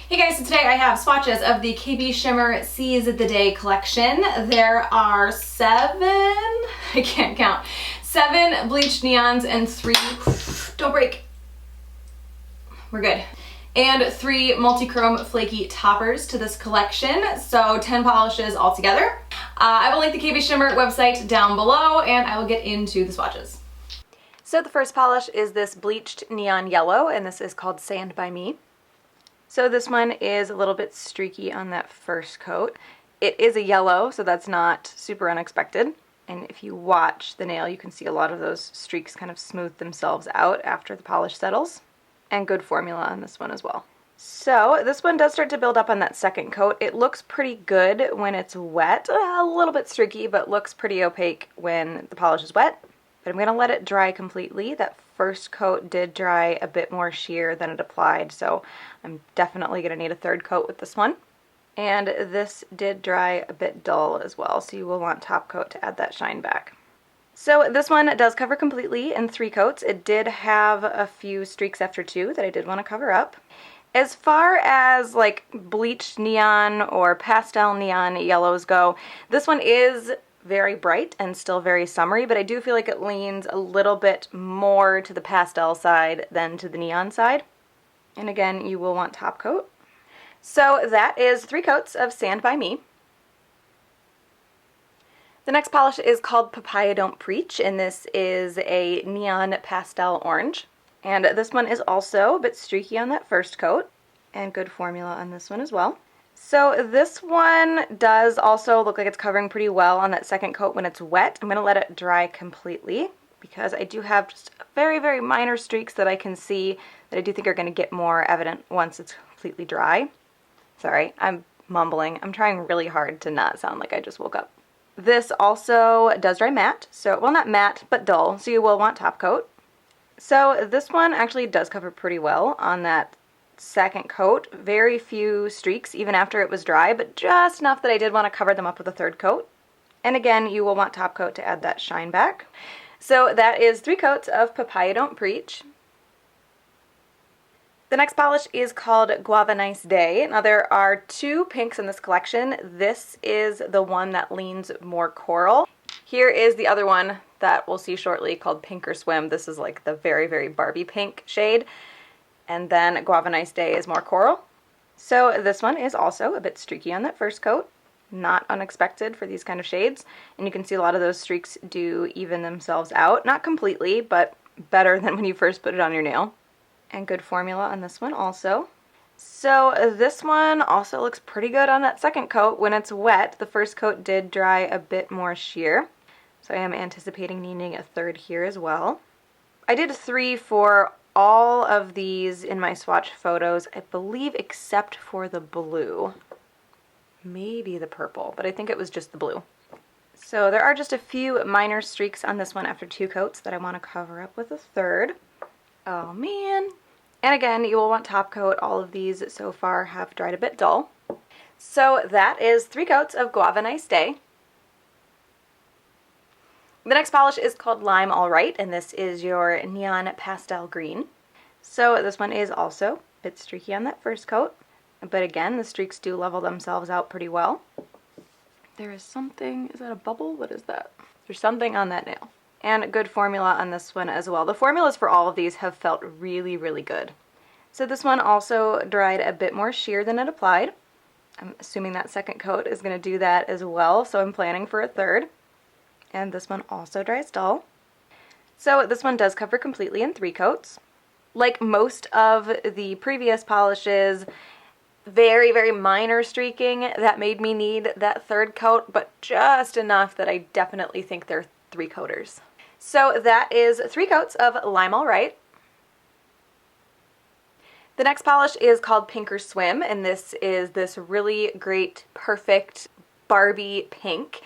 Hey guys, so today I have swatches of the KBShimmer Seize the Day collection. There are 7, I can't count, 7 bleached neons and 3, don't break, we're good, and 3 multi-chrome flaky toppers to this collection, so 10 polishes altogether. I will link the KBShimmer website down below and I will get into the swatches. So the first polish is this bleached neon yellow, and this is called Sand by Me. So this one is a little bit streaky on that first coat. It is a yellow, so that's not super unexpected. And if you watch the nail, you can see a lot of those streaks kind of smooth themselves out after the polish settles. And good formula on this one as well. So this one does start to build up on that second coat. It looks pretty good when it's wet. A little bit streaky, but looks pretty opaque when the polish is wet. But I'm going to let it dry completely. That first coat did dry a bit more sheer than it applied, so I'm definitely going to need a third coat with this one. And this did dry a bit dull as well, so you will want top coat to add that shine back. So this one does cover completely in 3 coats. It did have a few streaks after 2 that I did want to cover up. As far as like bleached neon or pastel neon yellows go, this one is very bright and still very summery, but I do feel like it leans a little bit more to the pastel side than to the neon side. And again, you will want top coat. So that is 3 coats of Sand by Me. The next polish is called Papaya Don't Preach, and this is a neon pastel orange. And this one is also a bit streaky on that first coat, and good formula on this one as well. So this one does also look like it's covering pretty well on that second coat when it's wet. I'm going to let it dry completely because I do have just very, very minor streaks that I can see that I do think are going to get more evident once it's completely dry. Sorry, I'm mumbling. I'm trying really hard to not sound like I just woke up. This also does dry matte, so, well, not matte, but dull, so you will want top coat. So this one actually does cover pretty well on that second coat. Very few streaks even after it was dry, but just enough that I did want to cover them up with a third coat. And again, you will want top coat to add that shine back. So that is 3 coats of Papaya Don't Preach. The next polish is called Guava Nice Day. Now there are 2 pinks in this collection. This is the one that leans more coral. Here is the other one that we'll see shortly called Pink or Swim. This is like the very, very Barbie pink shade. And then Guava Nice Day is more coral. So this one is also a bit streaky on that first coat. Not unexpected for these kind of shades. And you can see a lot of those streaks do even themselves out. Not completely, but better than when you first put it on your nail. And good formula on this one also. So this one also looks pretty good on that second coat when it's wet. The first coat did dry a bit more sheer. So I am anticipating needing a third here as well. I did 3 for all of these in my swatch photos, I believe, except for the blue. Maybe the purple, but I think it was just the blue. So there are just a few minor streaks on this one after 2 coats that I want to cover up with a third. Oh man. And again, you will want top coat. All of these so far have dried a bit dull. So that is 3 coats of Guava Nice Day. The next polish is called Lime All Right, and this is your neon pastel green. So this one is also a bit streaky on that first coat, but again, the streaks do level themselves out pretty well. There is something, is that a bubble? What is that? There's something on that nail. And good formula on this one as well. The formulas for all of these have felt really, really good. So this one also dried a bit more sheer than it applied. I'm assuming that second coat is going to do that as well, so I'm planning for a third. And this one also dries dull. So this one does cover completely in 3 coats. Like most of the previous polishes, very, very minor streaking that made me need that third coat, but just enough that I definitely think they're 3 coaters. So that is 3 coats of Lime All Right. The next polish is called Pink or Swim, and this is this really great, perfect Barbie pink.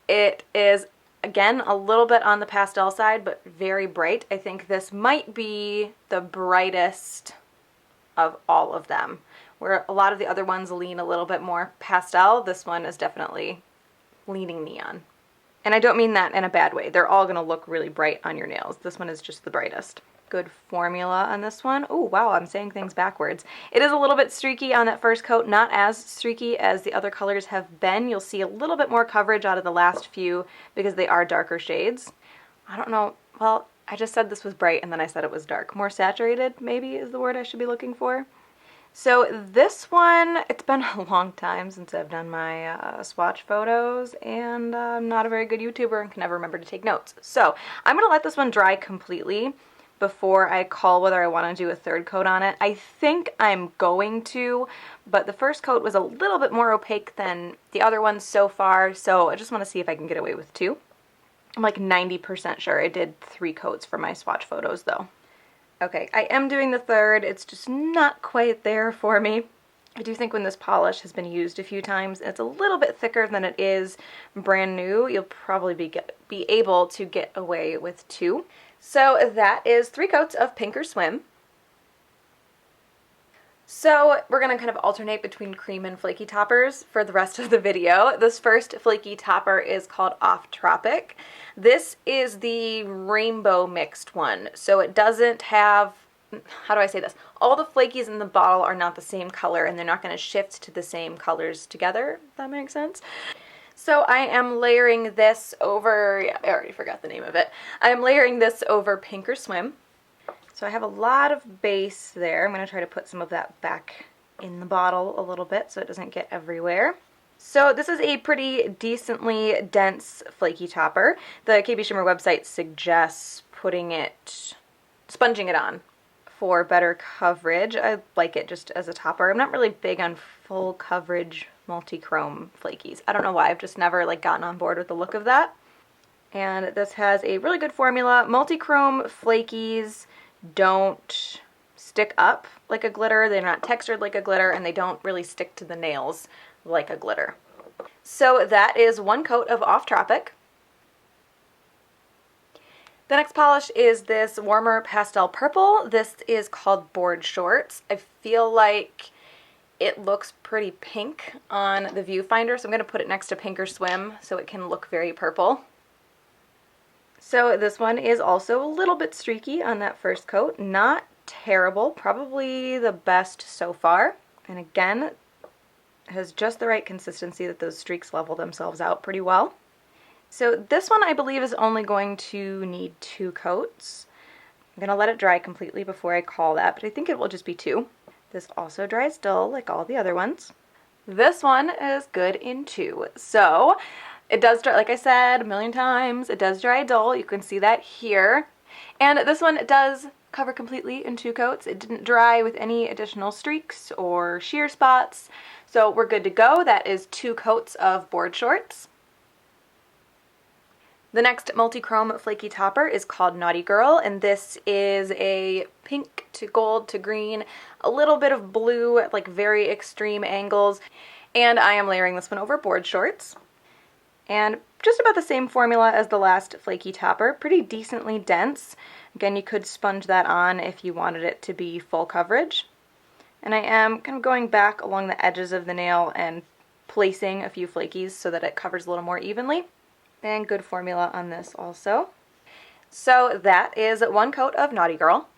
It is, again, a little bit on the pastel side, but very bright. I think this might be the brightest of all of them. Where a lot of the other ones lean a little bit more pastel, this one is definitely leaning neon. And I don't mean that in a bad way. They're all gonna look really bright on your nails. This one is just the brightest. Good formula on this one. Oh, wow, I'm saying things backwards. It is a little bit streaky on that first coat, not as streaky as the other colors have been. You'll see a little bit more coverage out of the last few because they are darker shades. I don't know, well, I just said this was bright and then I said it was dark. More saturated, maybe, is the word I should be looking for. So this one, it's been a long time since I've done my swatch photos, and I'm not a very good YouTuber and can never remember to take notes. So I'm going to let this one dry completely before I call whether I want to do a third coat on it. I think I'm going to, but the first coat was a little bit more opaque than the other ones so far, so I just want to see if I can get away with 2. I'm like 90% sure I did 3 coats for my swatch photos though. Okay, I am doing the third. It's just not quite there for me. I do think when this polish has been used a few times, it's a little bit thicker than it is brand new. You'll probably be able to get away with 2. So that is 3 coats of Pink or Swim. So we're going to kind of alternate between cream and flaky toppers for the rest of the video. This first flaky topper is called Off Tropic. This is the rainbow mixed one. So it doesn't have, how do I say this? All the flakies in the bottle are not the same color and they're not going to shift to the same colors together, if that makes sense. So I am layering this over, yeah, I already forgot the name of it. I am layering this over Pink or Swim. So I have a lot of base there. I'm going to try to put some of that back in the bottle a little bit so it doesn't get everywhere. So this is a pretty decently dense flaky topper. The KBShimmer website suggests sponging it on for better coverage. I like it just as a topper. I'm not really big on full coverage multi-chrome flakies. I don't know why. I've just never gotten on board with the look of that. And this has a really good formula. Multi-chrome flakies don't stick up like a glitter, they're not textured like a glitter, and they don't really stick to the nails like a glitter. So that is 1 coat of Off Tropic. The next polish is this warmer pastel purple. This is called Board Shorts. I feel like it looks pretty pink on the viewfinder, so I'm going to put it next to Pink or Swim so it can look very purple. So this one is also a little bit streaky on that first coat. Not terrible, probably the best so far. And again, has just the right consistency that those streaks level themselves out pretty well. So this one I believe is only going to need 2 coats. I'm going to let it dry completely before I call that, but I think it will just be 2. This also dries dull like all the other ones. This one is good in 2. So it does dry, like I said a million times, it does dry dull. You can see that here. And this one does cover completely in 2 coats. It didn't dry with any additional streaks or sheer spots. So we're good to go. That is 2 coats of Board Shorts. The next multi-chrome flaky topper is called Nauti Girl, and this is a pink to gold to green, a little bit of blue at very extreme angles. And I am layering this one over Board Shorts. And just about the same formula as the last flaky topper, pretty decently dense. Again, you could sponge that on if you wanted it to be full coverage. And I am kind of going back along the edges of the nail and placing a few flakies so that it covers a little more evenly. And good formula on this also. So that is 1 coat of Nauti Girl.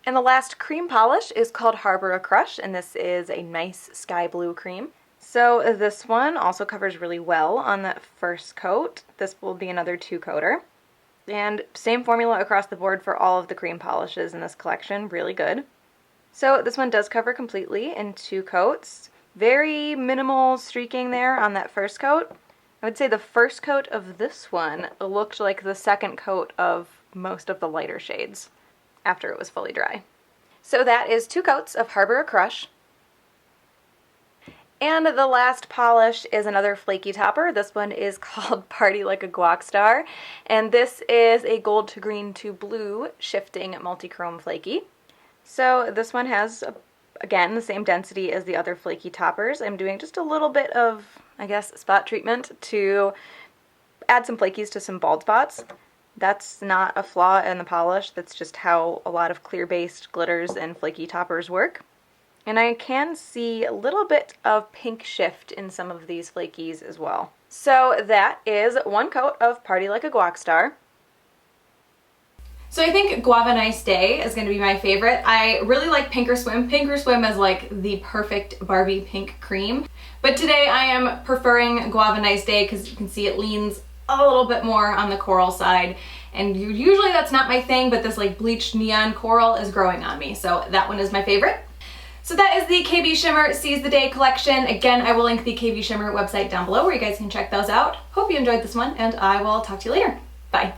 And the last cream polish is called Harbor a Crush, and this is a nice sky blue cream. So this one also covers really well on that first coat. This will be another 2-coater. And same formula across the board for all of the cream polishes in this collection, really good. So this one does cover completely in 2 coats. Very minimal streaking there on that first coat. I would say the first coat of this one looked like the second coat of most of the lighter shades after it was fully dry. So that is 2 coats of Harbor a Crush. And the last polish is another flaky topper. This one is called Party Like a Guac Star, and this is a gold to green to blue shifting multi-chrome flaky. So this one has, again, the same density as the other flaky toppers. I'm doing just a little bit of, I guess, spot treatment to add some flakies to some bald spots. That's not a flaw in the polish. That's just how a lot of clear-based glitters and flaky toppers work. And I can see a little bit of pink shift in some of these flakies as well. So that is one coat of Party Like a Guac Star. So I think Guava Nice Day is going to be my favorite. I really like Pink or Swim. Pink or Swim is like the perfect Barbie pink cream. But today I am preferring Guava Nice Day because you can see it leans a little bit more on the coral side. And usually that's not my thing, but this like bleached neon coral is growing on me. So that one is my favorite. So that is the KBShimmer Seize the Day collection. Again, I will link the KBShimmer website down below where you guys can check those out. Hope you enjoyed this one, and I will talk to you later. Bye.